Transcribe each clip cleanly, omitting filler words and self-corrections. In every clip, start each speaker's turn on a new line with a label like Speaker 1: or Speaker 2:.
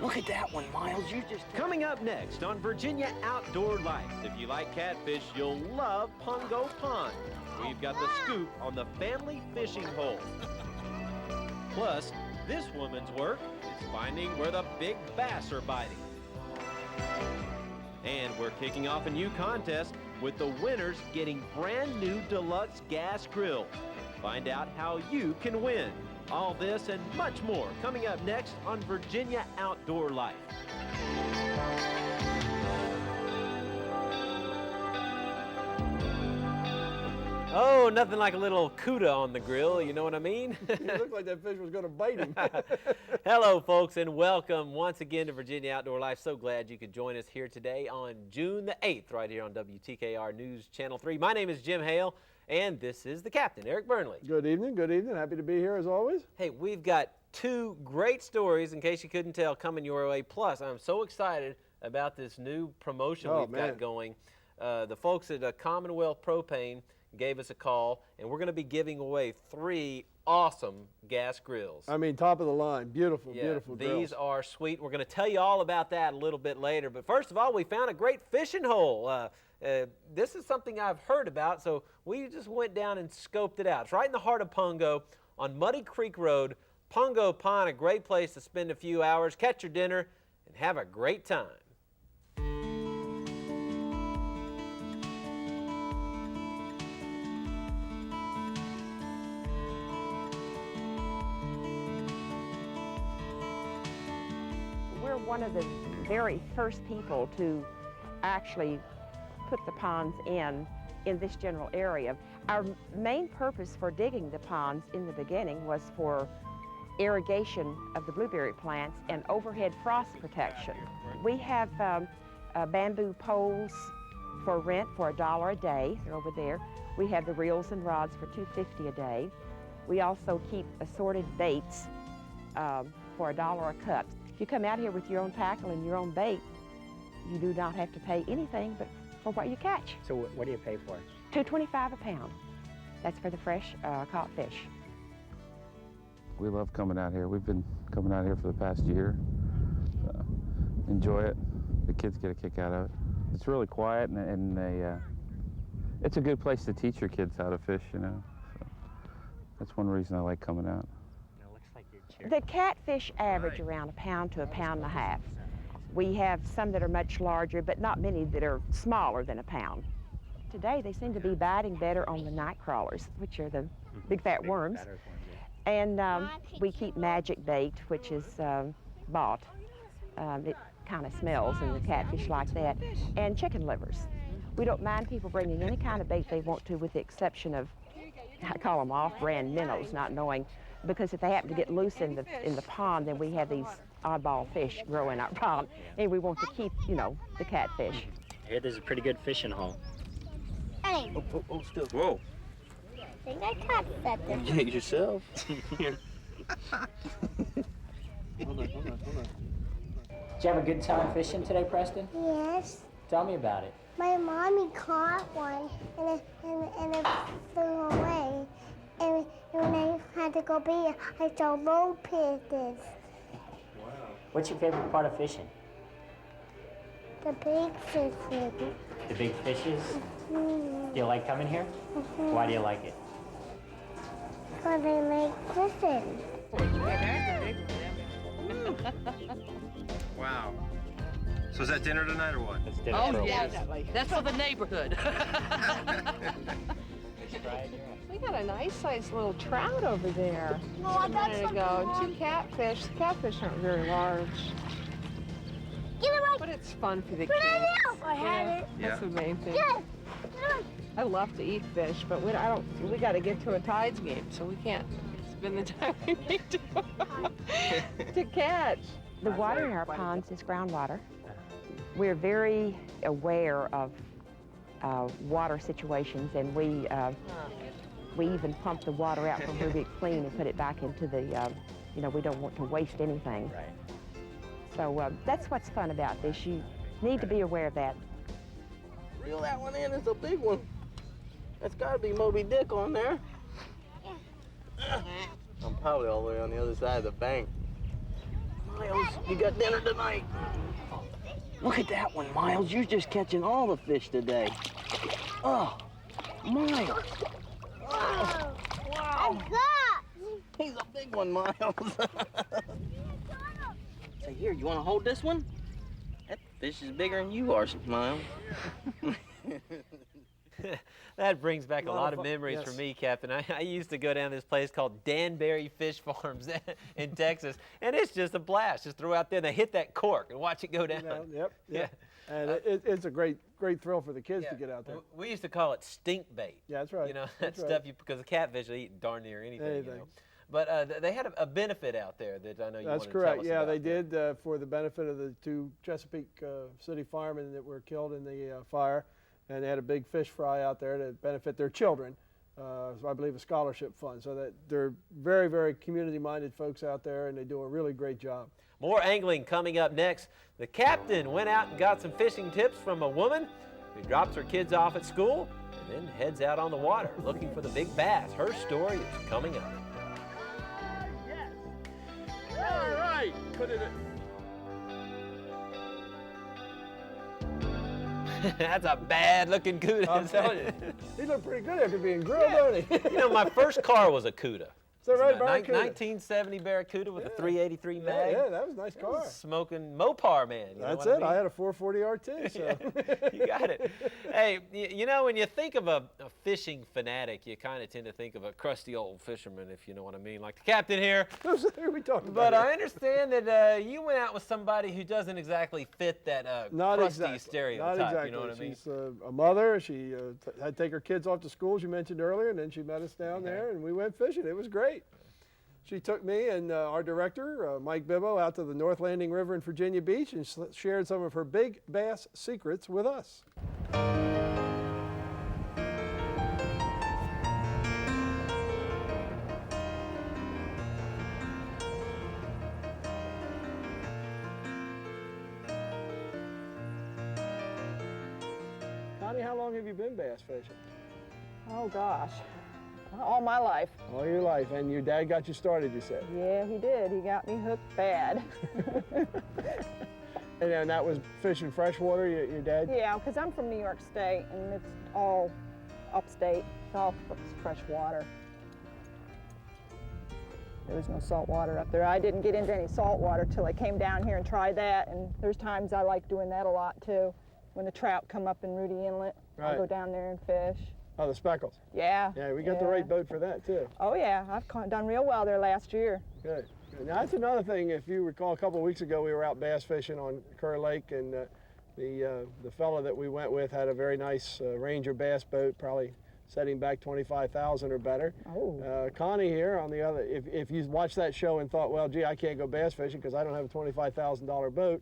Speaker 1: Look at that one, Miles. You just...
Speaker 2: Coming up next on Virginia Outdoor Life. If you like catfish, you'll love Pungo Ponds. We've got the scoop on the family fishing hole. Plus, this woman's work is finding where the big bass are biting. And we're kicking off a new contest with the winners getting brand new deluxe gas grills. Find out how you can win. All this and much more coming up next on Virginia Outdoor Life. Oh, nothing like a little CUDA on the grill, you know what I mean?
Speaker 3: It looked like that fish was going to bite him.
Speaker 2: Hello, folks, and welcome once again to Virginia Outdoor Life. So glad you could join us here today on June the 8th, right here on WTKR News Channel 3. My name is Jim Hale, and this is the captain, Eric Burnley.
Speaker 3: Good evening, good evening. Happy to be here as always.
Speaker 2: Hey, we've got two great stories, in case you couldn't tell, coming your way. Plus, I'm so excited about this new promotion we've got going. The folks at Commonwealth Propane gave us a call, and we're going to be giving away 3 awesome gas grills.
Speaker 3: I mean, top of the line. Beautiful,
Speaker 2: yeah,
Speaker 3: beautiful grills.
Speaker 2: These are sweet. We're going to tell you all about that a little bit later. But first of all, we found a great fishing hole. This is something I've heard about, so we just went down and scoped it out. It's right in the heart of Pungo on Muddy Creek Road. Pungo Pond, a great place to spend a few hours, catch your dinner, and have a great time.
Speaker 4: We're one of the very first people to actually put the ponds in this general area. Our main purpose for digging the ponds in the beginning was for irrigation of the blueberry plants and overhead frost protection. We have bamboo poles for rent for $1 a day. They're over there. We have the reels and rods for $2.50 a day. We also keep assorted baits for $1 a cut. If you come out here with your own tackle and your own bait, you do not have to pay anything but for what you catch.
Speaker 1: So what do you pay for it?
Speaker 4: $2.25 a pound. That's for the fresh caught fish.
Speaker 5: We love coming out here. We've been coming out here for the past year. Enjoy it. The kids get a kick out of it. It's really quiet, and it's a good place to teach your kids how to fish, you know. So that's one reason I like coming out.
Speaker 4: The catfish average around 1 pound to 1.5 pounds. We have some that are much larger, but not many that are smaller than 1 pound. Today, they seem to be biting better on the night crawlers, which are the big fat worms. And we keep magic bait, which is bought. It kind of smells, and the catfish like that. And chicken livers. We don't mind people bringing any kind of bait they want to, with the exception of, I call them off-brand minnows, not knowing, because if they happen to get loose in the pond, then we have these oddball fish grow in our pond, and we want to keep, you know, the catfish.
Speaker 1: I hear there's a pretty good fishing hole.
Speaker 6: Hey.
Speaker 1: Oh, still. Whoa.
Speaker 6: I think I caught something.
Speaker 1: Yeah, yourself. Here. Hold on. Did you have a good time fishing today, Preston?
Speaker 6: Yes.
Speaker 1: Tell me about it.
Speaker 6: My mommy caught one and it flew away. And when I had to go bait, I saw road pieces.
Speaker 1: Wow. What's your favorite part of fishing?
Speaker 6: The big fishes.
Speaker 1: The big fishes?
Speaker 6: Mm-hmm.
Speaker 1: Do you like coming here?
Speaker 6: Mm-hmm.
Speaker 1: Why do you like it?
Speaker 6: Because I like fishing.
Speaker 7: Wow. So is that dinner tonight or what?
Speaker 1: It's dinner.
Speaker 8: Oh, yes. That's for the neighborhood.
Speaker 9: We got a nice sized little trout over there.
Speaker 6: Well, I got
Speaker 9: minute ago. 2 catfish. The catfish aren't very large.
Speaker 6: Get it right.
Speaker 9: But it's fun for the
Speaker 6: Put
Speaker 9: kids.
Speaker 6: it out. I had it.
Speaker 9: That's the main thing.
Speaker 6: Yes.
Speaker 9: I love to eat fish, but we got to get to a tides game, so we can't spend the time we need to catch.
Speaker 4: The water in our ponds is groundwater. We're very aware of water situations, and we even pump the water out from where we clean and put it back into the, you know, we don't want to waste anything.
Speaker 1: Right.
Speaker 4: So that's what's fun about this. You need to be aware of that.
Speaker 10: Reel that one in, it's a big one. That's gotta be Moby Dick on there. I'm probably all the way on the other side of the bank. Come Miles, you got dinner tonight. Look at that one, Miles. You're just catching all the fish today. Oh, Miles. Oh, wow. He's a big one, Miles. Say, here, you want to hold this one? That fish is bigger than you are, Miles.
Speaker 2: That brings back a lot of memories for me, Captain. I used to go down to this place called Danbury Fish Farms in Texas, and it's just a blast. Just throw out there and they hit that cork and watch it go down.
Speaker 3: Yep.
Speaker 2: Yeah.
Speaker 3: And it's a great thrill for the kids to get out there.
Speaker 2: We used to call it stink bait.
Speaker 3: Yeah, that's right.
Speaker 2: You know,
Speaker 3: that's
Speaker 2: that stuff because the catfish will eat darn near anything. You know? But they had a benefit out there that I know you wanted to tell us about.
Speaker 3: Yeah, they did for the benefit of the 2 Chesapeake City firemen that were killed in the fire. And they had a big fish fry out there to benefit their children. So I believe a scholarship fund. So that they're very, very community-minded folks out there, and they do a really great job.
Speaker 2: More angling coming up next. The captain went out and got some fishing tips from a woman who drops her kids off at school and then heads out on the water looking for the big bass. Her story is coming up.
Speaker 3: Yes. All right. Put it in.
Speaker 2: That's a bad-looking cuda.
Speaker 3: I'm telling you. He looked pretty good after being grilled, don't he?
Speaker 2: You know, my first car was a cuda.
Speaker 3: Is that right,
Speaker 2: Barracuda?
Speaker 3: Barracuda?
Speaker 2: 1970 Barracuda with a 383 mag.
Speaker 3: Yeah, that was a nice car.
Speaker 2: Smoking Mopar, man. You
Speaker 3: That's
Speaker 2: know what
Speaker 3: it.
Speaker 2: I mean?
Speaker 3: I had a 440 R2. So.
Speaker 2: You got it. Hey, you know, when you think of a fishing fanatic, you kind of tend to think of a crusty old fisherman, if you know what I mean, like the captain here.
Speaker 3: Who are we talking about?
Speaker 2: But I understand that you went out with somebody who doesn't exactly fit that crusty stereotype.
Speaker 3: Not exactly.
Speaker 2: You know what I mean?
Speaker 3: She's a mother. She had to take her kids off to school, as you mentioned earlier, and then she met us down there, and we went fishing. It was great. She took me and our director, Mike Bibbo, out to the North Landing River in Virginia Beach and shared some of her big bass secrets with us. Connie, how long have you been bass fishing?
Speaker 9: Oh gosh, all my life.
Speaker 3: All your life, and your dad got you started, you said?
Speaker 9: Yeah, he did. He got me hooked bad.
Speaker 3: And then that was fishing freshwater, your dad?
Speaker 9: Yeah, because I'm from New York State, and it's all upstate. It's all fresh water. There was no salt water up there. I didn't get into any salt water till I came down here and tried that, and there's times I like doing that a lot too. When the trout come up in Rudy Inlet, I go down there and fish.
Speaker 3: Oh, the speckles.
Speaker 9: Yeah.
Speaker 3: Yeah, we got the right boat for that too.
Speaker 9: Oh yeah, I've done real well there last year.
Speaker 3: Good. Now that's another thing. If you recall, a couple of weeks ago we were out bass fishing on Kerr Lake, and the fellow that we went with had a very nice Ranger bass boat, probably setting back 25,000 or better.
Speaker 9: Oh.
Speaker 3: Connie here on the other. If you watched that show and thought, well, gee, I can't go bass fishing because I don't have a $25,000 boat,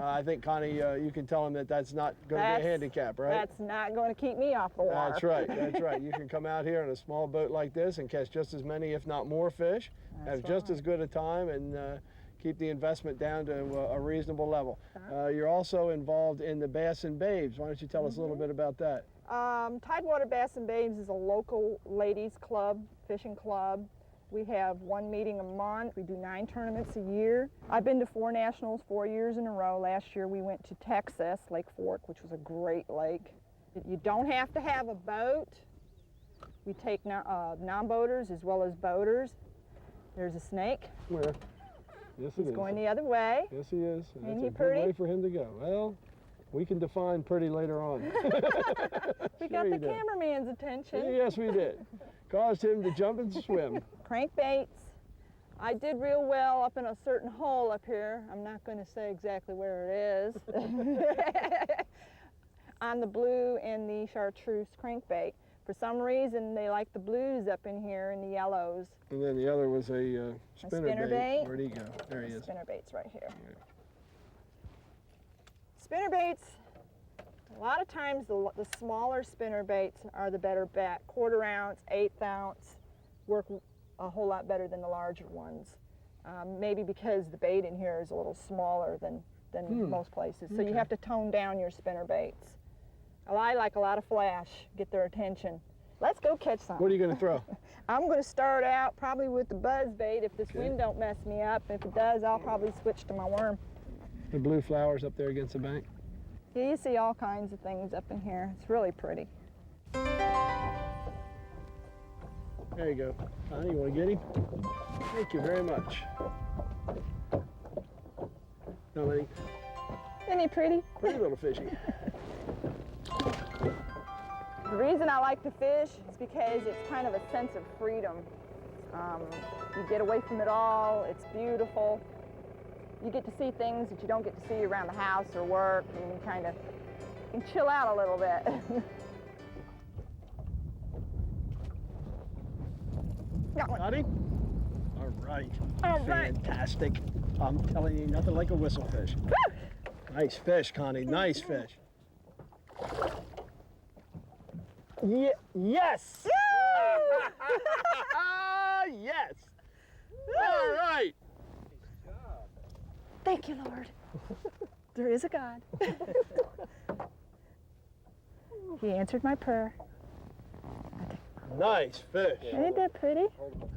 Speaker 3: I think Connie, you can tell him that that's not going to be a handicap, right?
Speaker 9: That's not going to keep me off the water.
Speaker 3: That's right. That's right. You can come out here on a small boat like this and catch just as many, if not more, fish. Have just as good a time and keep the investment down to a reasonable level. You're also involved in the Bass and Babes. Why don't you tell us a little bit about that?
Speaker 9: Tidewater Bass and Babes is a local ladies club, fishing club. We have one meeting a month. We do 9 tournaments a year. I've been to 4 nationals 4 years in a row. Last year we went to Texas, Lake Fork, which was a great lake. You don't have to have a boat. We take non-boaters as well as boaters. There's a snake.
Speaker 3: Where? Yes, it is.
Speaker 9: He's going the other way.
Speaker 3: Yes, he is.
Speaker 9: Ain't
Speaker 3: That's
Speaker 9: he
Speaker 3: a good
Speaker 9: pretty?
Speaker 3: way for him to go. Well, we can define pretty later on.
Speaker 9: We got the cameraman's attention.
Speaker 3: Yes, we did. Caused him to jump and swim.
Speaker 9: Crankbaits. I did real well up in a certain hole up here. I'm not going to say exactly where it is. On the blue and the chartreuse crankbait. For some reason, they like the blues up in here and the yellows.
Speaker 3: And then the other was a spinnerbait. Where'd he go? There he is.
Speaker 9: Spinnerbait's right here. Spinnerbaits, a lot of times the smaller spinnerbaits are the better bet. 1/4 ounce, 1/8 ounce work a whole lot better than the larger ones. Maybe because the bait in here is a little smaller than most places. So you have to tone down your spinnerbaits. I like a lot of flash, get their attention. Let's go catch some.
Speaker 3: What are you going to throw?
Speaker 9: I'm going to start out probably with the buzz bait if this wind don't mess me up. If it does, I'll probably switch to my worm.
Speaker 3: The blue flowers up there against the bank.
Speaker 9: Yeah, you see all kinds of things up in here. It's really pretty.
Speaker 3: There you go. You want to get him? Thank you very much. No, lady.
Speaker 9: Isn't he pretty?
Speaker 3: Pretty little fishy.
Speaker 9: The reason I like to fish is because it's kind of a sense of freedom. You get away from it all. It's beautiful. You get to see things that you don't get to see around the house or work, and you kind of can chill out a little bit.
Speaker 3: Got him? All right.
Speaker 9: All right.
Speaker 3: Fantastic. I'm telling you, nothing like a whistlefish. Nice fish, Connie. Nice fish. Yes! Yes! All right!
Speaker 9: Thank you, Lord. There is a God. He answered my prayer.
Speaker 3: Nice fish.
Speaker 9: Ain't that pretty?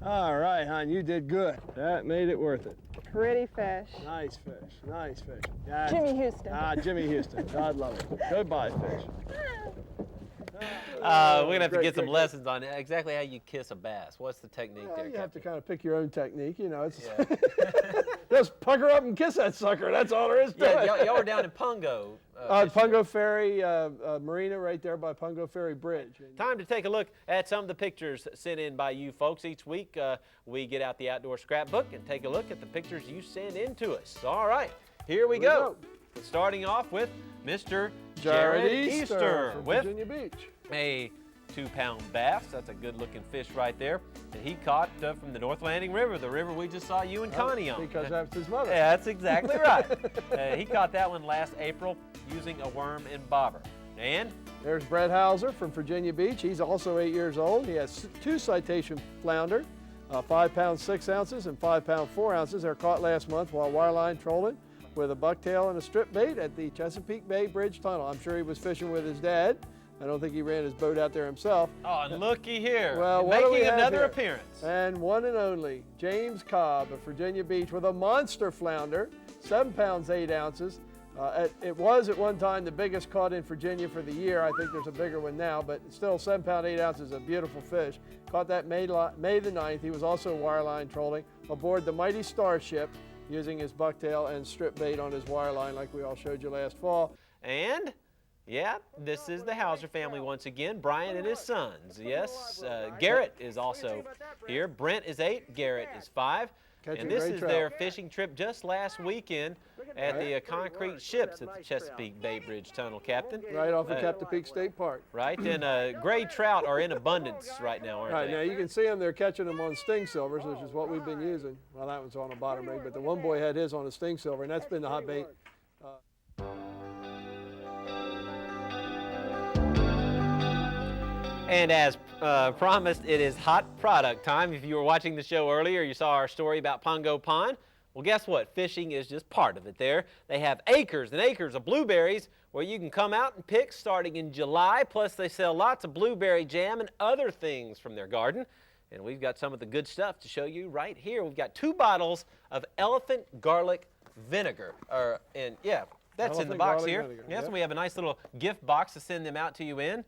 Speaker 3: All right, hon, you did good. That made it worth it.
Speaker 9: Pretty fish.
Speaker 3: Nice fish, nice fish. Yeah,
Speaker 9: Jimmy Houston.
Speaker 3: Jimmy Houston. God love it. Goodbye, fish.
Speaker 2: We're going to have to get some lessons on exactly how you kiss a bass. What's the technique there,
Speaker 3: You have to
Speaker 2: Captain?
Speaker 3: kind of pick your own technique, you know. It's just pucker up and kiss that sucker. That's all there is to it.
Speaker 2: Y'all were down in Pungo.
Speaker 3: Pungo Ferry Marina right there by Pungo Ferry Bridge.
Speaker 2: Time to take a look at some of the pictures sent in by you folks. Each week we get out the outdoor scrapbook and take a look at the pictures you send in to us. All right, here we go. Starting off with Mr. Jared Easter
Speaker 3: from
Speaker 2: with
Speaker 3: Virginia Beach.
Speaker 2: a 2-pound bass. That's a good-looking fish right there. And he caught from the North Landing River, the river we just saw you and Connie on.
Speaker 3: Because that's his mother.
Speaker 2: Yeah, that's exactly right. He caught that one last April using a worm and bobber. And
Speaker 3: there's Brett Hauser from Virginia Beach. He's also 8 years old. He has 2 citation flounder, 5 pounds 6 ounces and 5 pound 4 ounces. They're caught last month while wireline trolling with a bucktail and a strip bait at the Chesapeake Bay Bridge Tunnel. I'm sure he was fishing with his dad. I don't think he ran his boat out there himself.
Speaker 2: oh, and looky here,
Speaker 3: Well, what do we
Speaker 2: making
Speaker 3: have
Speaker 2: another
Speaker 3: here?
Speaker 2: appearance.
Speaker 3: And one and only James Cobb of Virginia Beach with a monster flounder, 7 pounds 8 ounces. It was at one time the biggest caught in Virginia for the year. I think there's a bigger one now, but still 7 pound 8 ounces, a beautiful fish. Caught that May the 9th. He was also wireline trolling aboard the mighty Starship using his bucktail and strip bait on his wireline like we all showed you last fall.
Speaker 2: And yeah, this is the Hauser family once again, Brian and his sons. Yes, Garrett is also here. Brent is 8, Garrett is 5.
Speaker 3: Catching
Speaker 2: And this
Speaker 3: great
Speaker 2: is
Speaker 3: trout.
Speaker 2: their fishing trip just last weekend at the concrete ships at the Chesapeake Bay Bridge Tunnel, Captain.
Speaker 3: Right off of Captain Peak State Park.
Speaker 2: Right, and gray trout are in abundance right now, aren't
Speaker 3: Right,
Speaker 2: they?
Speaker 3: now you can see them, they're catching them on sting silvers, which is what we've been using. Well, that one's on a bottom rig, but the one boy had his on a sting silver, and that's been the hot bait.
Speaker 2: And as promised, it is hot product time. If you were watching the show earlier, you saw our story about Pungo Pond. Well, guess what? Fishing is just part of it there. They have acres and acres of blueberries where you can come out and pick starting in July. Plus, they sell lots of blueberry jam and other things from their garden. And we've got some of the good stuff to show you right here. We've got 2 bottles of elephant garlic vinegar. And yeah, that's in the
Speaker 3: Elephant
Speaker 2: box
Speaker 3: garlic
Speaker 2: here.
Speaker 3: vinegar,
Speaker 2: Yes,
Speaker 3: yep.
Speaker 2: we have a nice little gift box to send them out to you in.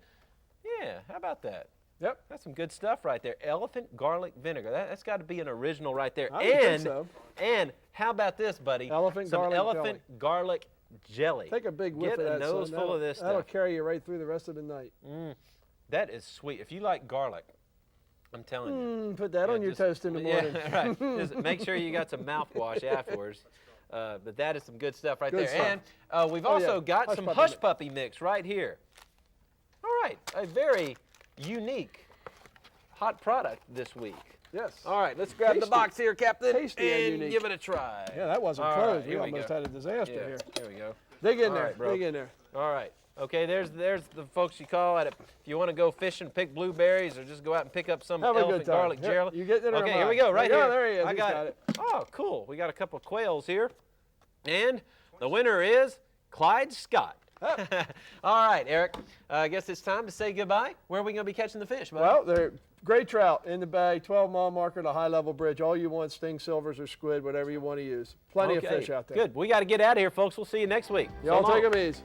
Speaker 2: Yeah, how about that?
Speaker 3: Yep.
Speaker 2: That's some good stuff right there. Elephant garlic vinegar. That's got to be an original right there.
Speaker 3: I would think so.
Speaker 2: And how about this, buddy?
Speaker 3: Elephant garlic
Speaker 2: elephant garlic jelly.
Speaker 3: Take a big whiff
Speaker 2: Get
Speaker 3: of that.
Speaker 2: a nose
Speaker 3: son.
Speaker 2: full of this
Speaker 3: That'll
Speaker 2: stuff.
Speaker 3: carry you right through the rest of the night.
Speaker 2: That is sweet. If you like garlic, I'm telling you.
Speaker 3: Put that on your toast in the morning.
Speaker 2: Yeah, right. Just make sure you got some mouthwash afterwards. But that is some good stuff right
Speaker 3: Good
Speaker 2: there.
Speaker 3: stuff.
Speaker 2: And we've also got
Speaker 3: Hush
Speaker 2: some
Speaker 3: puppy
Speaker 2: hush
Speaker 3: mix.
Speaker 2: puppy mix right here. All right, a very unique hot product this week.
Speaker 3: Yes.
Speaker 2: All right, let's grab the
Speaker 3: Tasty.
Speaker 2: box here, Captain,
Speaker 3: Tasty and
Speaker 2: and
Speaker 3: unique.
Speaker 2: give it a try.
Speaker 3: Yeah, that wasn't
Speaker 2: All
Speaker 3: closed.
Speaker 2: right,
Speaker 3: We
Speaker 2: here
Speaker 3: almost
Speaker 2: go.
Speaker 3: had a disaster
Speaker 2: Yeah,
Speaker 3: here.
Speaker 2: There we go.
Speaker 3: Dig in
Speaker 2: All
Speaker 3: there.
Speaker 2: right, bro.
Speaker 3: Dig in there.
Speaker 2: All right. Okay, there's the folks you call at it. If you want to go fishing, pick blueberries, or just go out and pick up some
Speaker 3: Have a good
Speaker 2: elephant
Speaker 3: time.
Speaker 2: garlic
Speaker 3: Here,
Speaker 2: jelly.
Speaker 3: you getting it or
Speaker 2: Okay,
Speaker 3: am
Speaker 2: here
Speaker 3: I?
Speaker 2: we go, right
Speaker 3: There you
Speaker 2: here.
Speaker 3: go, there he is.
Speaker 2: I
Speaker 3: He's
Speaker 2: got
Speaker 3: got
Speaker 2: it.
Speaker 3: it.
Speaker 2: Oh, cool. We got a couple of quails here. And the winner is Clyde Scott. All right, Eric. I guess it's time to say goodbye. Where are we going to be catching the fish, buddy?
Speaker 3: Well, they're great trout in the bay, 12-mile marker to high-level bridge. All you want, sting silvers or squid, whatever you want to use. Plenty of fish out there.
Speaker 2: Good. We got to get out of here, folks. We'll see you next week.
Speaker 3: Y'all
Speaker 2: So
Speaker 3: take
Speaker 2: long.
Speaker 3: them easy.